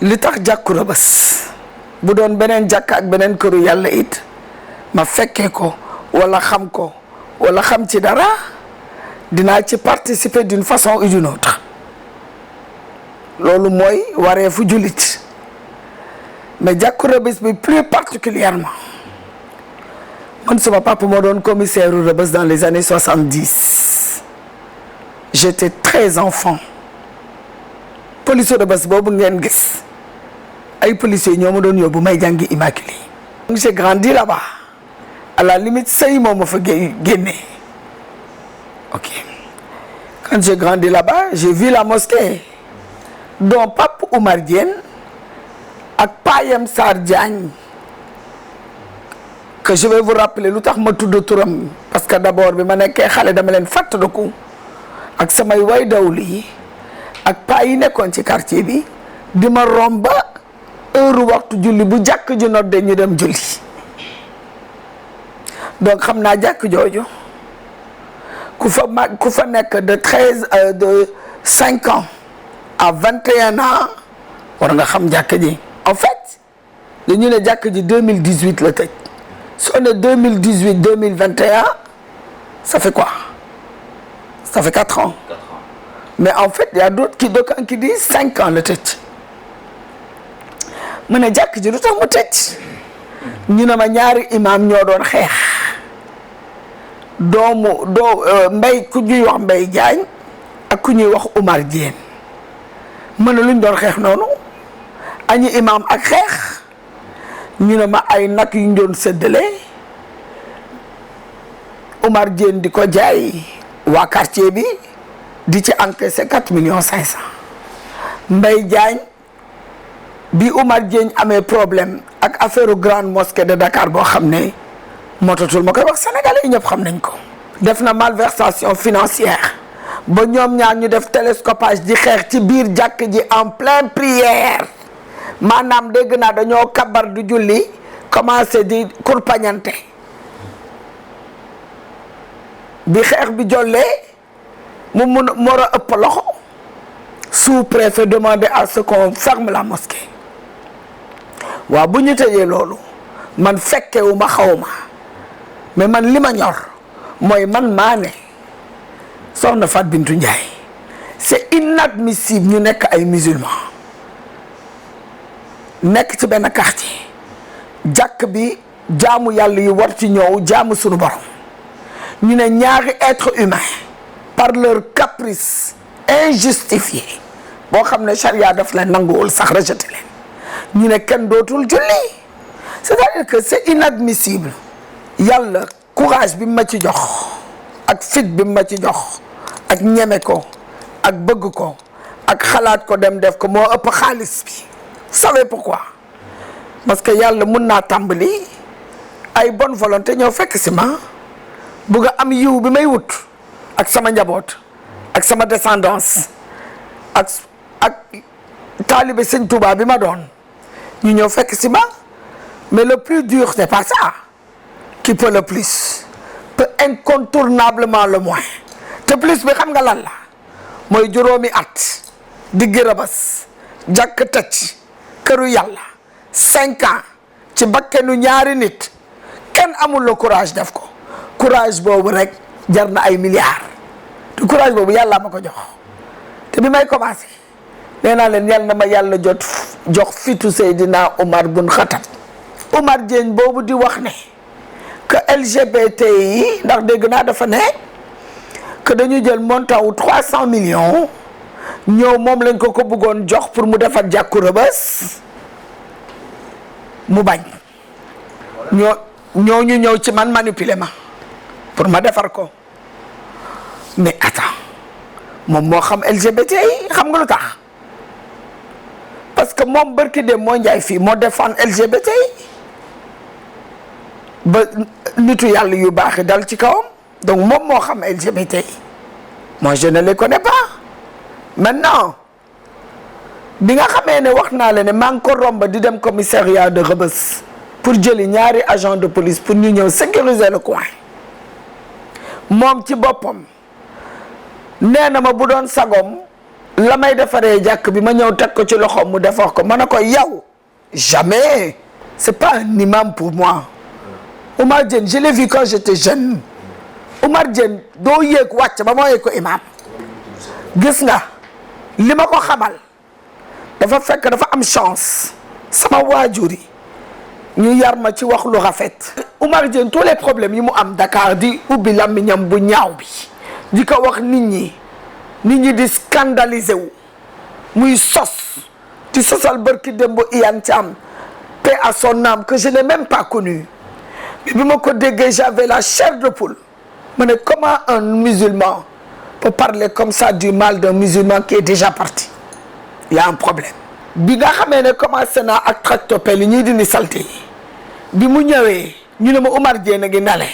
li tax jàkku Rebeuss bu doon beneen jàkk ak beneen këru yàlla it ma fekkee ko wala xam ko wala xam ci dara dinaa ci participer d'une façon ou d'une autre loolu mooy wareefu jullit mais jàkku Rebeuss bi plus particulièrement man sama papa moo doon commissaire Rebeuss dans les années 70 j'étais très enfant police Rebeuss boobu ngeen gis ay policiers ñoo ma doon yóbbu may jàngi Immaculée. Donc j'ai grandi là-bas à la limite sëy moo ma fa génne ok quand j'ai grandi là-bas j'ai vu la mosquée dont Pape Oumar Diène ak Payem Sarr Diagne que je vais vous rappeler lu tax ma tudd turam parce que d'abord bi ma nekkee xale dama leen fàttaliku ak samay way dawli yi ak paa yi nekkoon ci quartier bi di ma romba heure waxtu julli bu jàkk ju nodde ñu dem julli donc xam naa jàkk jooju ku fa nekk de 5 ans à 21 ans war nga xam jàkk ji en fait dañu ne jàkk ji 2018 la tëj soo ne 2018 2021 ça fait quoi ça fait 4 ans mais en fait il y a d'autres qui disent 5 ans la tëj mu ne jàkk ji lu tax mu tëj ñu ne ma ñaari imam ñoo doon xeex mbay ku ñuy wax Mbay Jaañ ak ku ñuy wax Oumar Diène mën na luñ doon xeex noonu añi imam ak xeex ñu ne ma ay nag yuñ doon séddale Oumar Diène di ko jaay waa quartier bi di ci encaissé 4,5 millions Mbay Jaañ bi Oumar Diène amee problème ak affaire grande mosquée de Dakar boo xam ne motatul ma koy wax sénégalais yi ñëpp xam nañ ko def na malversation financière ba ñoom ñaar ñu def télescopage di xeex ci biir jàkk ji en pleine prière maanaam dégg naa dañoo kabar du julli commencé di kurpañante bi xeex bi jollee mu war a ëpp loxo sous-préfet demandé à ce qu'on ferme la mosquée waaw bu ñu tëjee loolu man fekkewu ma xaw ma mais man li ma ñor mooy man maa ne soxna Fat Bintou Ndiaye c'est inadmissible ñu nekk ay musulmans nekk ci benn quartier jàkk bi jaamu yàlla yi war ci ñëw jaamu sunu borom ñu ne ñaari être humain par leur caprice injustifié boo xam ne charia daf leen nanguwul sax rejeté leen ñu ne kenn dootul julli c'est-à-dire que c'est inadmissible yàlla courage bi ma ci jox ak fit bi ma ci jox ak ñeme ko ak bëgg ko ak xalaat ko dem def ko moo ëpp xaalis bi savez pourquoi parce que yàlla mun naa tàmbali ay bonne volonté ñëw fekk si ma bugg a am yiw bi may wut ak sama njaboot ak sama descendance ak taalibe Sëñ Tuubaa bi ma doon ñu ñëw fekk si ma mais le plus dur c'est pas ça qui peut le plus peut incontournablement le moins te plus bi xam nga lan la mooy juróomi at digg Rebeuss jàkk tëj këru yàlla 5 ans ci bakkenu ñaari nit kenn amul le courage def ko courage boobu rek jar na ay milliards te courage boobu yàlla ma ko jox te bi may commencé nee naa leen yàlla na ma yàlla jox fitu Seydina Omar bun Khattab Oumar Diène boobu di wax ne que LGBT yi ndax dégg naa dafa ne que dañu jël montant wu 300 millions ñëw moom lañ ko bëggoon jox pour mu defar jàkku Rebeuss mu bañ ñu ñëw ci man manipuler ma pour ma defar ko mais attends moom moo xam LGBT yi xam nga lu tax parce que moom barki de moo njaay fii moo défendre LGBT yi ba nitu yàlla yu baax yi dal ci kawam donc moom moo xam LGBT yi moi je ne les connais pas maintenant bi nga xamee ne wax naa la ne maa ngi ko romba di dem commissariat de Rebeuss pour jëli ñaari agent de police pour ñu ñëw sécuriser le coin moom ci boppam nee na ma bu doon sagom la may defaree jàkk bi ma ñëw teg ko ci loxoom mu defar ko ma ne ko yow jamais c'est pas un imam pour moi. Oumar Diène je l'ai vu quand j'étais jeune. Oumar Diène doo yéeg wàcc ba moo yéeg ko imam. gis nga li ma ko xamal dafa fekk dafa am chance sama waajur yi ñu yar ma ci wax lu rafet. Oumar Diène tous les problèmes yi mu am Dakar di ubbi làmmiñam bu ñaaw bi di ko wax nit ñi di scandaliser wu muy sos di sosal barki Dembo Iyane Thiam paix à son âme que je n'ai même pas connu bi ma ko déggee j'avais la chair de poule ma ne comment un musulman peut parler comme ça du mal d'un musulman qui est déjà parti. Il y a un problème. bi nga xamee ne commencé naa ak tractopelle yi ñuy dindi salté yi bi mu ñëwee ñu ne ma Oumar Diène a ngi nale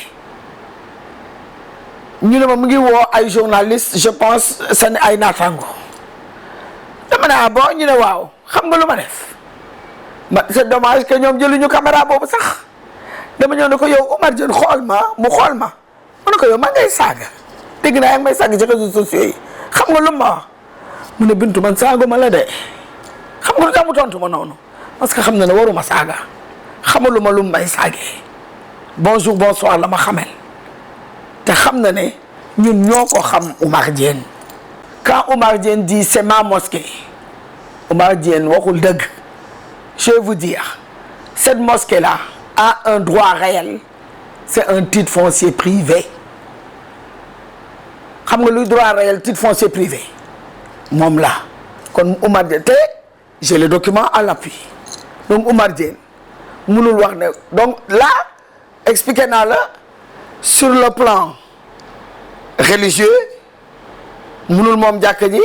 ñu ne ma mu ngi woo ay journalistes je pense seen ay naataango dama ne bon ñu ne waaw xam nga lu ma def c'est dommage que ñoom jëluñu caméra boobu sax dama ñëw ne ko yow Oumar Diène xool ma mu xool ma ne ko yow ma ngay saaga dégg naa yaa ngi may saaga ci réseaux sociaux yi xam nga lu ma wax mu ne Bintu man saaga ma la de xam nga lu tax mu tontu ma noonu parce que xam na ne waruma saaga xamaluma lu may saagee bonjour bonsoir la ma xamel te xam na ne ñun ñoo ko xam Oumar Diène. Quand Oumar Diène dit c'est ma mosquée Oumar Diène waxul dëgg. Je vais vous dire cette mosquée là a un droit réel, c'est un titre foncier privé. xam nga luy droit réel titre foncier privé moom la kon Oumar Diène te j'ai le document à l'appui donc Oumar Diène mënul wax ne donc là expliqué naa la sur le plan religieux mënul moom jàkk ji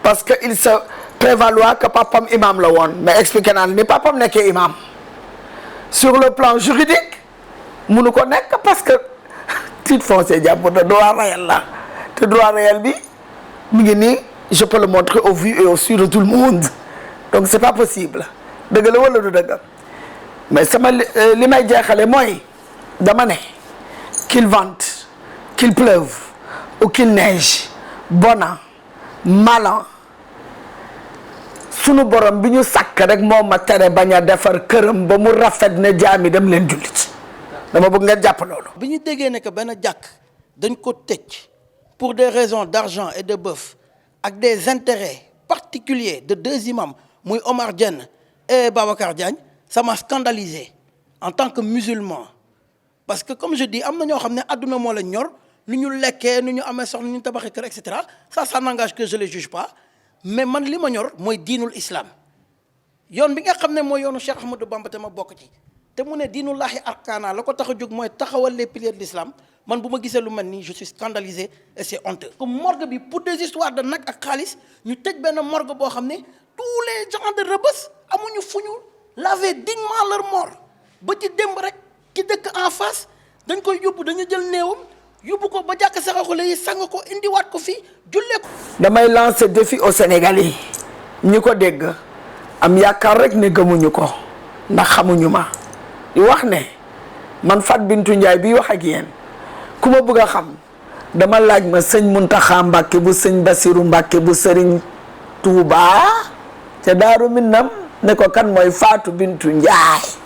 parce que il se prévaloir que papam imam la woon mais expliqué naa la ni papam nekkee imam sur le plan juridique mënu ko nekk parce que titre foncier jàpp de droit réel la te droit réel bi mi ngi nii je peux le montrer au vu et au su de tout le monde donc c'est pas possible dëgg la wala du dëgg mais sama li may jeexale mooy dama ne qu'il vente qu'il pleuve ou qu'il neige bon an mal an sunu borom bi ñu sàkk rek moo ma tere bañ a defar këram ba mu rafet ne jaami dem leen jullit dama bëgg nga jàpp loolu. bi ñu déggee ne que benn jàkk dañ ko tëj pour des raisons d'argent et de bœuf ak des intérêts particuliers de deux imams muy Oumar Diène et Babacar Diagne ça m'a scandalisé en tant que musulman parce que comme je dis am na ñoo xam ne adduna moo la ñor nu ñu lekkee nu ñu amee soxla nu ñu tabaxee kër et cetera ça n'engage que je les juge pas mais man li ma ñor mooy diinul islam yoon bi nga xam ne mooy yoonu Cheikh Ahmadou Bamba te ma bokk ci te mu ne diinullahi arkaana la ko tax a jóg mooy taxawal les piliers de l'islam man bu ma gisee lu mel nii je suis scandalisé et c'est honteux. comme morgue bi pour des histoires de nag ak xaalis ñu tëj benn morgue boo xam ne tous les gens de Rebeuss amuñu fu ñu laver dignement leur mort ba ci démb rek ki dëkk en face dañ koy yóbbu dañu jël néewam yóbbu ko ba jàkk saraxule yi sang ko indiwaat ko fii jullee ko. damay lancer défi au Sénégalais ñi ko dégg am yaakaar rek ne gëmuñu ko ndax xamuñu ma di wax ne man Fat Bintou Ndiaye bi wax ak yéen ku ma bëgg a xam dama laaj ma sëñ Muntaxa Mbàkke bu sëñ Basiru Mbàkke bu sëriñ Tuubaa ca Daaru Minam ne ko kan mooy Fatou Bintou Ndiaye